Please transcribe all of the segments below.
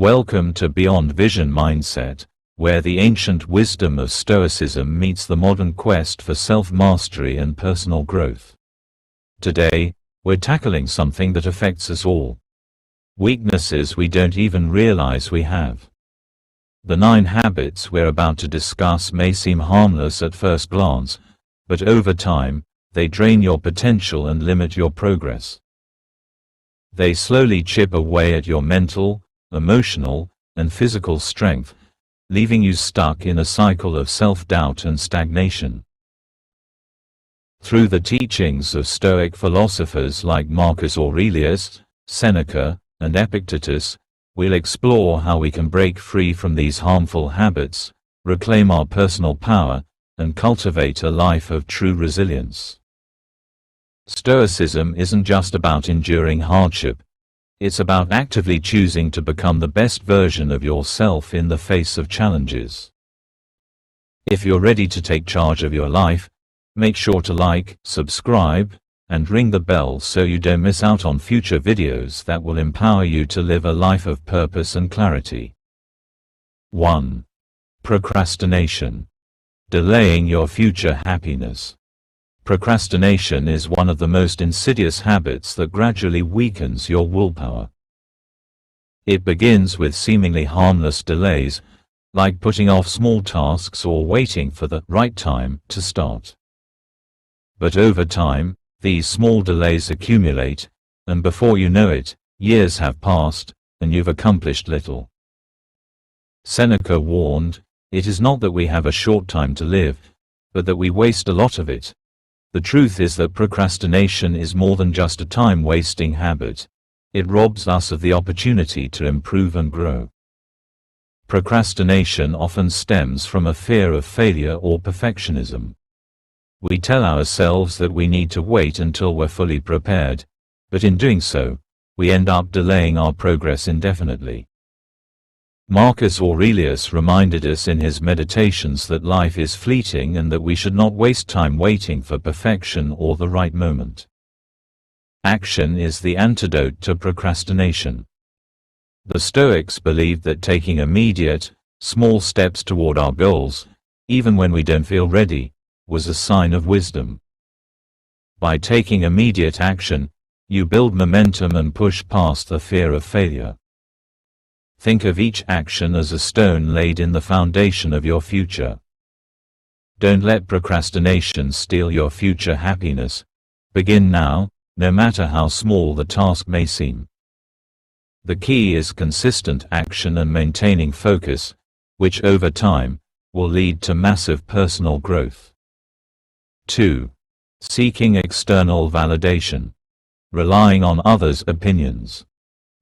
Welcome to Beyond Vision Mindset, where the ancient wisdom of Stoicism meets the modern quest for self-mastery and personal growth. Today, we're tackling something that affects us all. Weaknesses we don't even realize we have. The 9 habits we're about to discuss may seem harmless at first glance, but over time, they drain your potential and limit your progress. They slowly chip away at your mental, emotional, and physical strength, leaving you stuck in a cycle of self-doubt and stagnation. Through the teachings of Stoic philosophers like Marcus Aurelius, Seneca, and Epictetus, we'll explore how we can break free from these harmful habits, reclaim our personal power, and cultivate a life of true resilience. Stoicism isn't just about enduring hardship. It's about actively choosing to become the best version of yourself in the face of challenges. If you're ready to take charge of your life, make sure to like, subscribe, and ring the bell so you don't miss out on future videos that will empower you to live a life of purpose and clarity. 1. Procrastination. Delaying your future happiness. Procrastination is one of the most insidious habits that gradually weakens your willpower. It begins with seemingly harmless delays, like putting off small tasks or waiting for the right time to start. But over time, these small delays accumulate, and before you know it, years have passed, and you've accomplished little. Seneca warned, "It is not that we have a short time to live, but that we waste a lot of it." The truth is that procrastination is more than just a time-wasting habit. It robs us of the opportunity to improve and grow. Procrastination often stems from a fear of failure or perfectionism. We tell ourselves that we need to wait until we're fully prepared, but in doing so, we end up delaying our progress indefinitely. Marcus Aurelius reminded us in his Meditations that life is fleeting and that we should not waste time waiting for perfection or the right moment. Action is the antidote to procrastination. The Stoics believed that taking immediate, small steps toward our goals, even when we don't feel ready, was a sign of wisdom. By taking immediate action, you build momentum and push past the fear of failure. Think of each action as a stone laid in the foundation of your future. Don't let procrastination steal your future happiness. Begin now, no matter how small the task may seem. The key is consistent action and maintaining focus, which over time, will lead to massive personal growth. 2. Seeking external validation. Relying on others' opinions.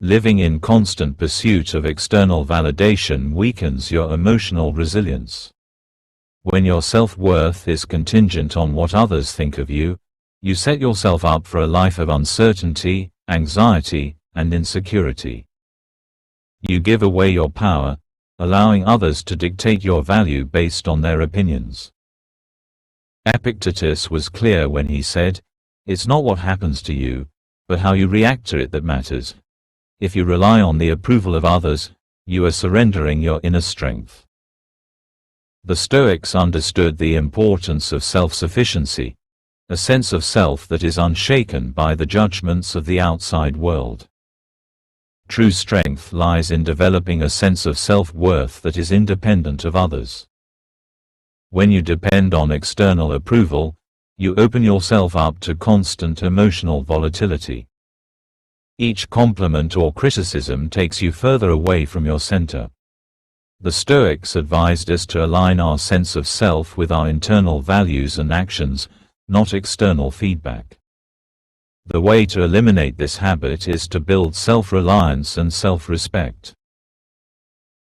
Living in constant pursuit of external validation weakens your emotional resilience. When your self-worth is contingent on what others think of you, you set yourself up for a life of uncertainty, anxiety, and insecurity. You give away your power, allowing others to dictate your value based on their opinions. Epictetus was clear when he said, "It's not what happens to you, but how you react to it that matters." If you rely on the approval of others, you are surrendering your inner strength. The Stoics understood the importance of self-sufficiency, a sense of self that is unshaken by the judgments of the outside world. True strength lies in developing a sense of self-worth that is independent of others. When you depend on external approval, you open yourself up to constant emotional volatility. Each compliment or criticism takes you further away from your center. The Stoics advised us to align our sense of self with our internal values and actions, not external feedback. The way to eliminate this habit is to build self-reliance and self-respect.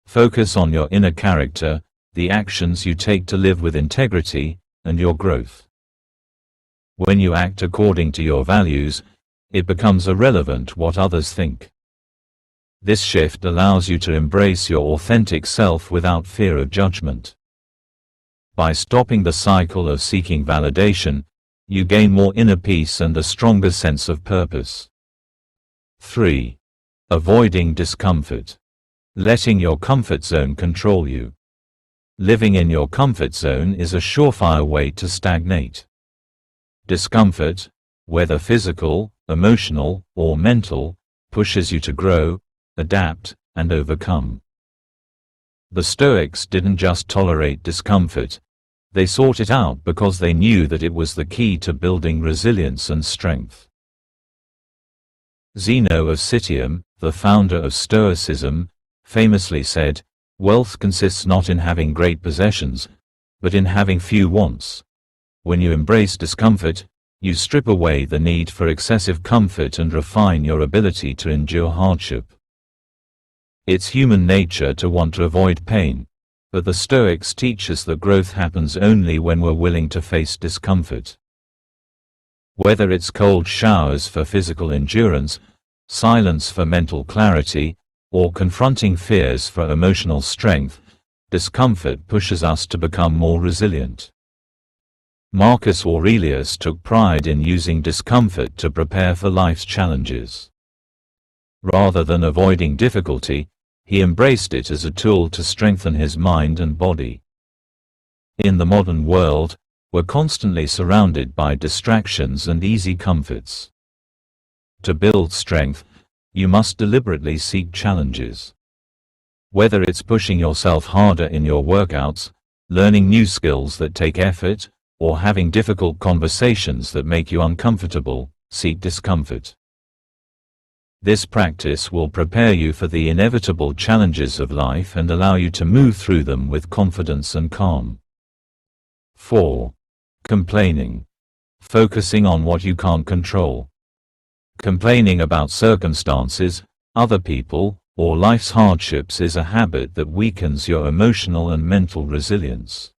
Focus on your inner character, the actions you take to live with integrity, and your growth. When you act according to your values, it becomes irrelevant what others think. This shift allows you to embrace your authentic self without fear of judgment. By stopping the cycle of seeking validation, you gain more inner peace and a stronger sense of purpose. 3. Avoiding discomfort. letting your comfort zone control you. Living in your comfort zone is a surefire way to stagnate. Discomfort, whether physical, emotional, or mental, pushes you to grow, adapt, and overcome. The Stoics didn't just tolerate discomfort, they sought it out because they knew that it was the key to building resilience and strength. Zeno of Citium, the founder of Stoicism, famously said, "Wealth consists not in having great possessions, but in having few wants." When you embrace discomfort, you strip away the need for excessive comfort and refine your ability to endure hardship. It's human nature to want to avoid pain, but the Stoics teach us that growth happens only when we're willing to face discomfort. Whether it's cold showers for physical endurance, silence for mental clarity, or confronting fears for emotional strength, discomfort pushes us to become more resilient. Marcus Aurelius took pride in using discomfort to prepare for life's challenges. Rather than avoiding difficulty, he embraced it as a tool to strengthen his mind and body. In the modern world, we're constantly surrounded by distractions and easy comforts. To build strength, you must deliberately seek challenges. Whether it's pushing yourself harder in your workouts, learning new skills that take effort, or having difficult conversations that make you uncomfortable, seek discomfort. This practice will prepare you for the inevitable challenges of life and allow you to move through them with confidence and calm. 4. Complaining. Focusing on what you can't control. Complaining about circumstances, other people, or life's hardships is a habit that weakens your emotional and mental resilience.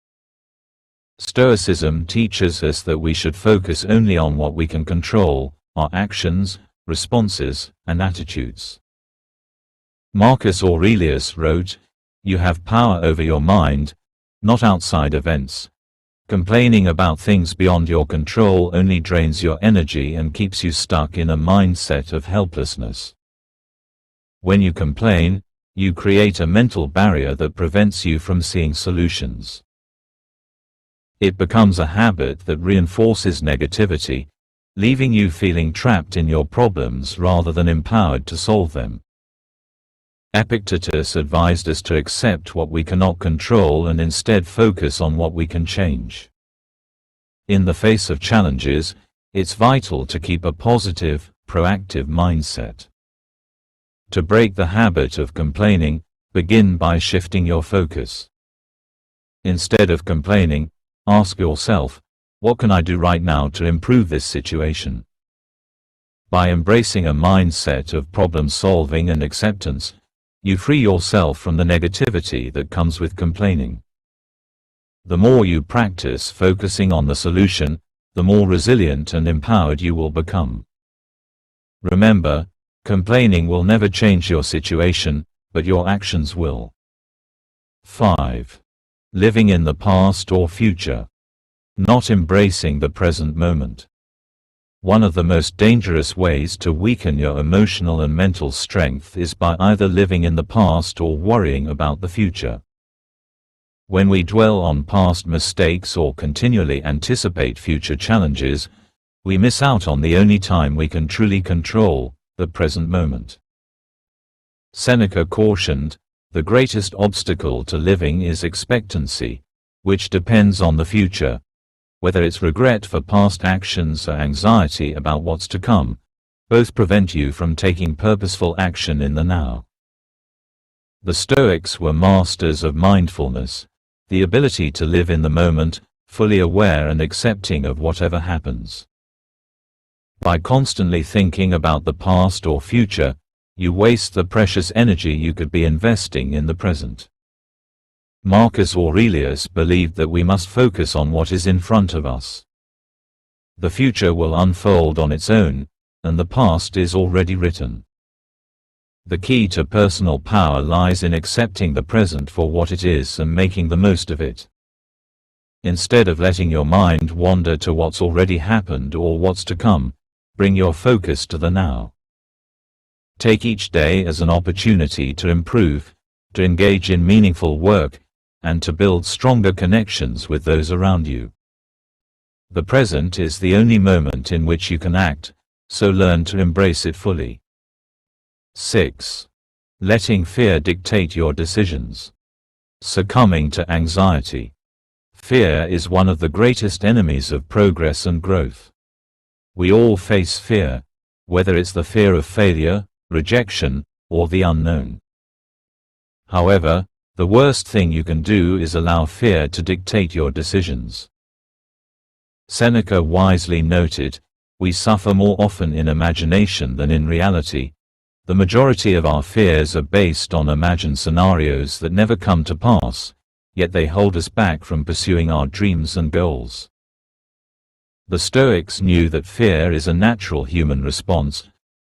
Stoicism teaches us that we should focus only on what we can control, our actions, responses, and attitudes. Marcus Aurelius wrote, "You have power over your mind, not outside events. Complaining about things beyond your control only drains your energy and keeps you stuck in a mindset of helplessness." When you complain, you create a mental barrier that prevents you from seeing solutions. It becomes a habit that reinforces negativity, leaving you feeling trapped in your problems rather than empowered to solve them. Epictetus advised us to accept what we cannot control and instead focus on what we can change. In the face of challenges, it's vital to keep a positive, proactive mindset. To break the habit of complaining, begin by shifting your focus. Instead of complaining, ask yourself, what can I do right now to improve this situation? By embracing a mindset of problem solving and acceptance, you free yourself from the negativity that comes with complaining. The more you practice focusing on the solution, the more resilient and empowered you will become. Remember, complaining will never change your situation, but your actions will. 5. Living in the past or future. Not embracing the present moment. One of the most dangerous ways to weaken your emotional and mental strength is by either living in the past or worrying about the future. When we dwell on past mistakes or continually anticipate future challenges, we miss out on the only time we can truly control, the present moment. Seneca cautioned, "The greatest obstacle to living is expectancy, which depends on the future." Whether it's regret for past actions or anxiety about what's to come, both prevent you from taking purposeful action in the now. The Stoics were masters of mindfulness, the ability to live in the moment, fully aware and accepting of whatever happens. By constantly thinking about the past or future, you waste the precious energy you could be investing in the present. Marcus Aurelius believed that we must focus on what is in front of us. The future will unfold on its own, and the past is already written. The key to personal power lies in accepting the present for what it is and making the most of it. Instead of letting your mind wander to what's already happened or what's to come, bring your focus to the now. Take each day as an opportunity to improve, to engage in meaningful work, and to build stronger connections with those around you. The present is the only moment in which you can act, so learn to embrace it fully. 6. Letting fear dictate your decisions. Succumbing to anxiety. Fear is one of the greatest enemies of progress and growth. We all face fear, whether it's the fear of failure, rejection, or the unknown. However, the worst thing you can do is allow fear to dictate your decisions. Seneca wisely noted, "We suffer more often in imagination than in reality." The majority of our fears are based on imagined scenarios that never come to pass, yet they hold us back from pursuing our dreams and goals. The Stoics knew that fear is a natural human response,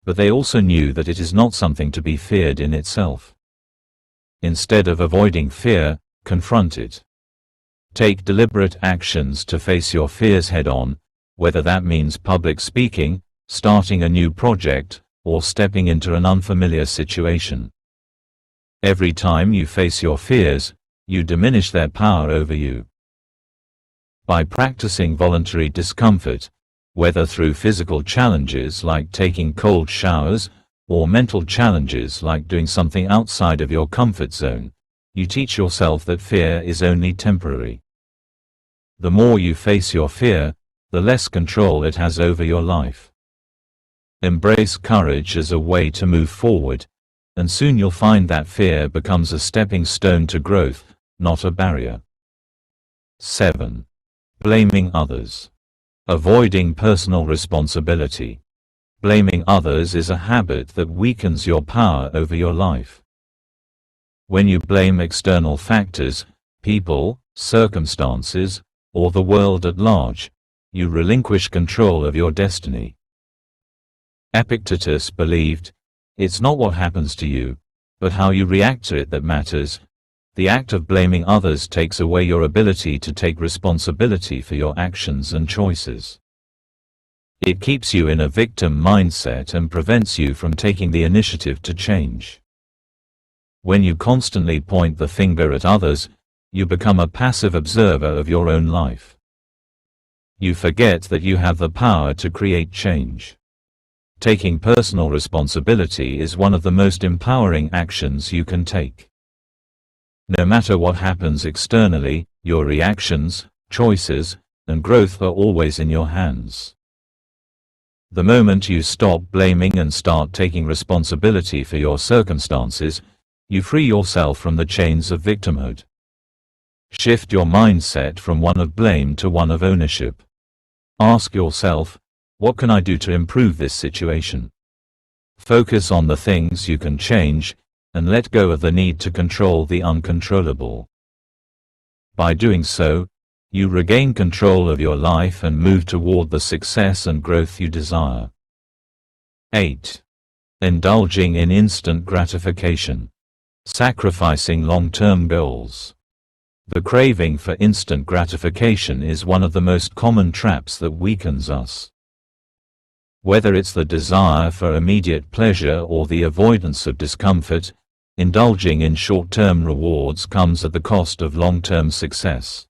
but they also knew that it is not something to be feared in itself. Instead of avoiding fear, confront it. Take deliberate actions to face your fears head-on, whether that means public speaking, starting a new project, or stepping into an unfamiliar situation. Every time you face your fears, you diminish their power over you. By practicing voluntary discomfort, whether through physical challenges like taking cold showers, or mental challenges like doing something outside of your comfort zone, you teach yourself that fear is only temporary. The more you face your fear, the less control it has over your life. Embrace courage as a way to move forward, and soon you'll find that fear becomes a stepping stone to growth, not a barrier. 7. Blaming others. Avoiding personal responsibility. Blaming others is a habit that weakens your power over your life. When you blame external factors, people, circumstances, or the world at large, you relinquish control of your destiny. Epictetus believed, "It's not what happens to you, but how you react to it that matters." The act of blaming others takes away your ability to take responsibility for your actions and choices. It keeps you in a victim mindset and prevents you from taking the initiative to change. When you constantly point the finger at others, you become a passive observer of your own life. You forget that you have the power to create change. Taking personal responsibility is one of the most empowering actions you can take. No matter what happens externally, your reactions, choices, and growth are always in your hands. The moment you stop blaming and start taking responsibility for your circumstances, you free yourself from the chains of victimhood. Shift your mindset from one of blame to one of ownership. Ask yourself, what can I do to improve this situation? Focus on the things you can change, and let go of the need to control the uncontrollable. By doing so, you regain control of your life and move toward the success and growth you desire. 8. Indulging in instant gratification. Sacrificing long-term goals. The craving for instant gratification is one of the most common traps that weakens us. Whether it's the desire for immediate pleasure or the avoidance of discomfort, indulging in short-term rewards comes at the cost of long-term success.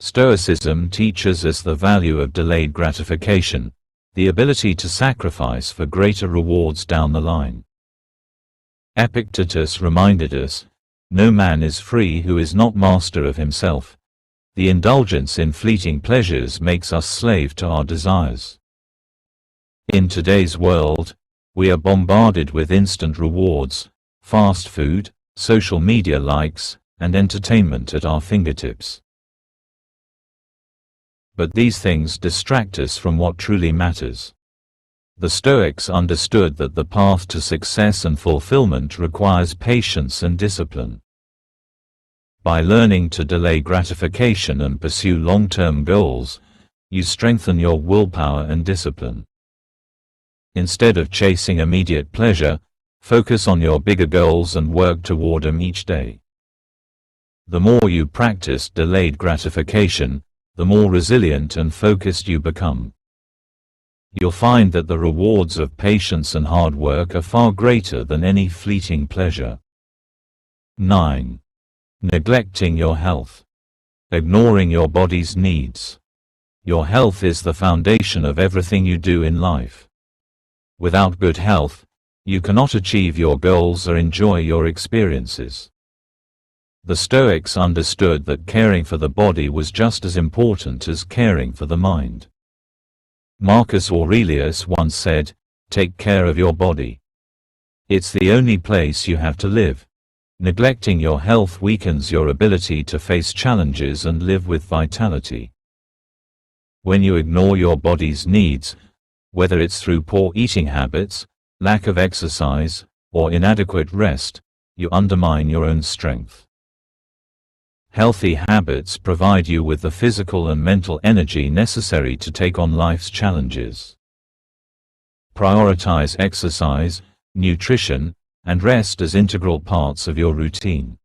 Stoicism teaches us the value of delayed gratification, the ability to sacrifice for greater rewards down the line. Epictetus reminded us, "No man is free who is not master of himself." The indulgence in fleeting pleasures makes us slave to our desires. In today's world, we are bombarded with instant rewards, fast food, social media likes, and entertainment at our fingertips. But these things distract us from what truly matters. The Stoics understood that the path to success and fulfillment requires patience and discipline. By learning to delay gratification and pursue long-term goals, you strengthen your willpower and discipline. Instead of chasing immediate pleasure, focus on your bigger goals and work toward them each day. The more you practice delayed gratification, the more resilient and focused you become. You'll find that the rewards of patience and hard work are far greater than any fleeting pleasure. 9. Neglecting your health. Ignoring your body's needs. Your health is the foundation of everything you do in life. Without good health, you cannot achieve your goals or enjoy your experiences. The Stoics understood that caring for the body was just as important as caring for the mind. Marcus Aurelius once said, "Take care of your body. It's the only place you have to live." Neglecting your health weakens your ability to face challenges and live with vitality. When you ignore your body's needs, whether it's through poor eating habits, lack of exercise, or inadequate rest, you undermine your own strength. Healthy habits provide you with the physical and mental energy necessary to take on life's challenges. Prioritize exercise, nutrition, and rest as integral parts of your routine.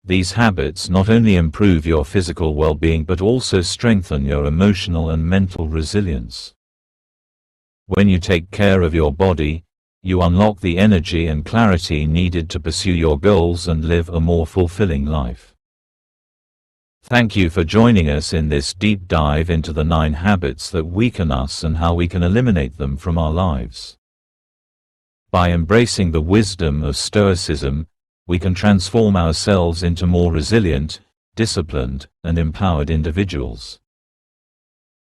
These habits not only improve your physical well-being but also strengthen your emotional and mental resilience. When you take care of your body, you unlock the energy and clarity needed to pursue your goals and live a more fulfilling life. Thank you for joining us in this deep dive into the 9 habits that weaken us and how we can eliminate them from our lives. By embracing the wisdom of Stoicism, we can transform ourselves into more resilient, disciplined, and empowered individuals.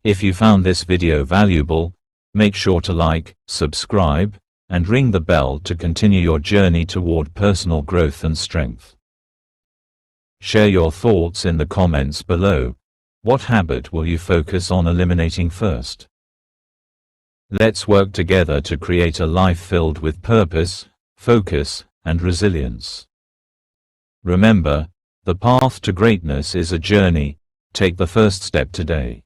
If you found this video valuable, make sure to like, subscribe, and ring the bell to continue your journey toward personal growth and strength. Share your thoughts in the comments below. What habit will you focus on eliminating first? Let's work together to create a life filled with purpose, focus, and resilience. Remember, the path to greatness is a journey. Take the first step today.